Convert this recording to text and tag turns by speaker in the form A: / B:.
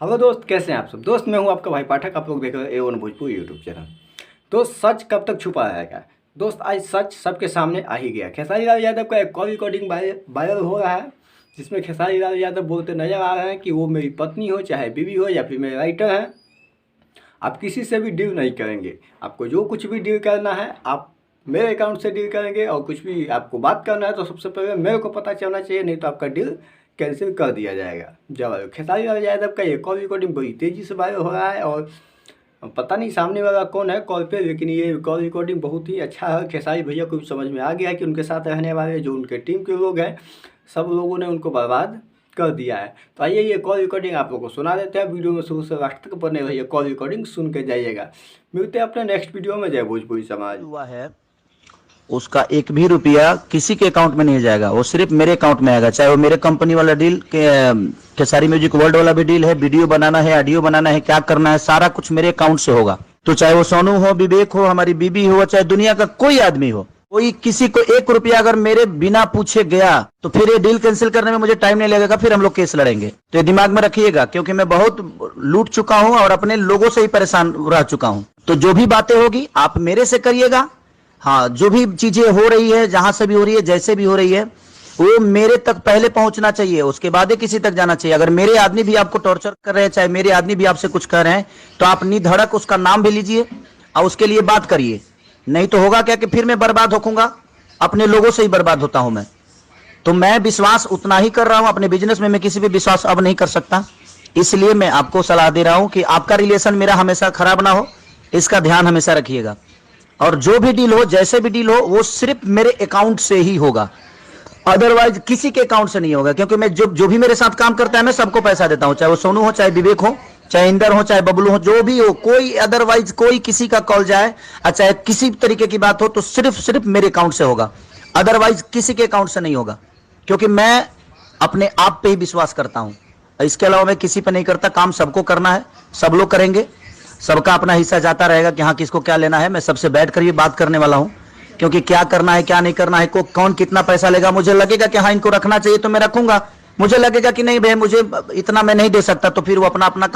A: Hello दोस्त, कैसे हैं आप सब। दोस्त मैं हूं आपका भाई पाठक, आप लोग देख रहे हैं A1 भोजपुरी यूट्यूब चैनल। दोस्त सच कब तक छुपा रहेगा। दोस्त आज सच सबके सामने आ ही गया। खेसारी लाल यादव का एक कॉल रिकॉर्डिंग वायरल हो रहा है, जिसमें खेसारी लाल यादव बोलते नजर आ रहे हैं कि वो मेरी पत्नी हो, चाहे बीवी हो या फिर मेरे राइटर हैं, आप किसी से भी डील नहीं करेंगे। आपको जो कुछ भी डील करना है आप मेरे अकाउंट से डील करेंगे, और कुछ भी आपको बात करना है तो सबसे पहले मेरे को पता चलना चाहिए, नहीं तो आपका डील कैंसिल कर दिया जाएगा। जब खेसारी लाल यादव का ये कॉल रिकॉर्डिंग बड़ी तेज़ी से वायरल हो रहा है, और पता नहीं सामने वाला कौन है कॉल पे, लेकिन ये कॉल रिकॉर्डिंग बहुत ही अच्छा है। खेसारी भैया को भी समझ में आ गया है कि उनके साथ रहने वाले जो उनके टीम के लोग हैं, सब लोगों ने उनको बर्बाद कर दिया है। तो आइए ये कॉल रिकॉर्डिंग आप लोगों को सुना देते हैं। वीडियो में शुरू से लास्ट तक बने रहिए, कॉल रिकॉर्डिंग सुन के जाइएगा। मिलते हैं अपने नेक्स्ट वीडियो में। जय भोजपुरी समाज।
B: हुआ है उसका एक भी रुपया किसी के अकाउंट में नहीं जाएगा, वो सिर्फ मेरे अकाउंट में आएगा। चाहे वो मेरे कंपनी वाला डील खेसारी म्यूजिक वर्ल्ड वाला भी डील है, वीडियो बनाना है, ऑडियो बनाना है, क्या करना है, सारा कुछ मेरे अकाउंट से होगा। तो चाहे वो सोनू हो, विवेक हो, हमारी बीबी हो, चाहे दुनिया का कोई आदमी हो, कोई किसी को एक रुपया अगर मेरे बिना पूछे गया तो फिर ये डील कैंसिल करने में मुझे टाइम नहीं लगेगा, फिर हम लोग केस लड़ेंगे। तो ये दिमाग में रखिएगा, क्योंकि मैं बहुत लूट चुका हूं और अपने लोगों से ही परेशान रह चुका हूं। तो जो भी बातें होगी आप मेरे से करिएगा। हाँ, जो भी चीजें हो रही है, जहां से भी हो रही है, जैसे भी हो रही है, वो मेरे तक पहले पहुंचना चाहिए, उसके बाद ही किसी तक जाना चाहिए। अगर मेरे आदमी भी आपको टॉर्चर कर रहे हैं, चाहे मेरे आदमी भी आपसे कुछ कर रहे हैं, तो आप निधड़क उसका नाम भी लीजिए और उसके लिए बात करिए। नहीं तो होगा क्या कि फिर मैं बर्बाद होऊंगा, अपने लोगों से ही बर्बाद होता हूं मैं। तो मैं विश्वास उतना ही कर रहा हूं अपने बिजनेस में, मैं किसी भी विश्वास अब नहीं कर सकता। इसलिए मैं आपको सलाह दे रहा हूं कि आपका रिलेशन मेरा हमेशा खराब ना हो, इसका ध्यान हमेशा रखिएगा। और जो भी डील हो, जैसे भी डील हो, वो सिर्फ मेरे अकाउंट से ही होगा, अदरवाइज किसी के अकाउंट से नहीं होगा। क्योंकि मैं जो भी मेरे साथ काम करता है मैं सबको पैसा देता हूं, चाहे वो सोनू हो, चाहे विवेक हो, चाहे इंदर हो, चाहे बबलू हो, जो भी हो, कोई अदरवाइज कोई किसी का कॉल जाए और चाहे किसी तरीके की बात हो तो सिर्फ मेरे अकाउंट से होगा, अदरवाइज किसी के अकाउंट से नहीं होगा। क्योंकि मैं अपने आप पे ही विश्वास करता हूं, इसके अलावा मैं किसी पे नहीं करता। काम सबको करना है, सब लोग करेंगे, सबका अपना हिस्सा जाता रहेगा कि हाँ किसको क्या लेना है। मैं सबसे बैठ कर भी बात करने वाला हूं, क्योंकि क्या करना है क्या नहीं करना है, कौन कितना पैसा लेगा, मुझे लगेगा कि हाँ इनको रखना चाहिए तो मैं रखूंगा, मुझे लगेगा कि नहीं भाई मुझे इतना मैं नहीं दे सकता, तो फिर वो अपना अपना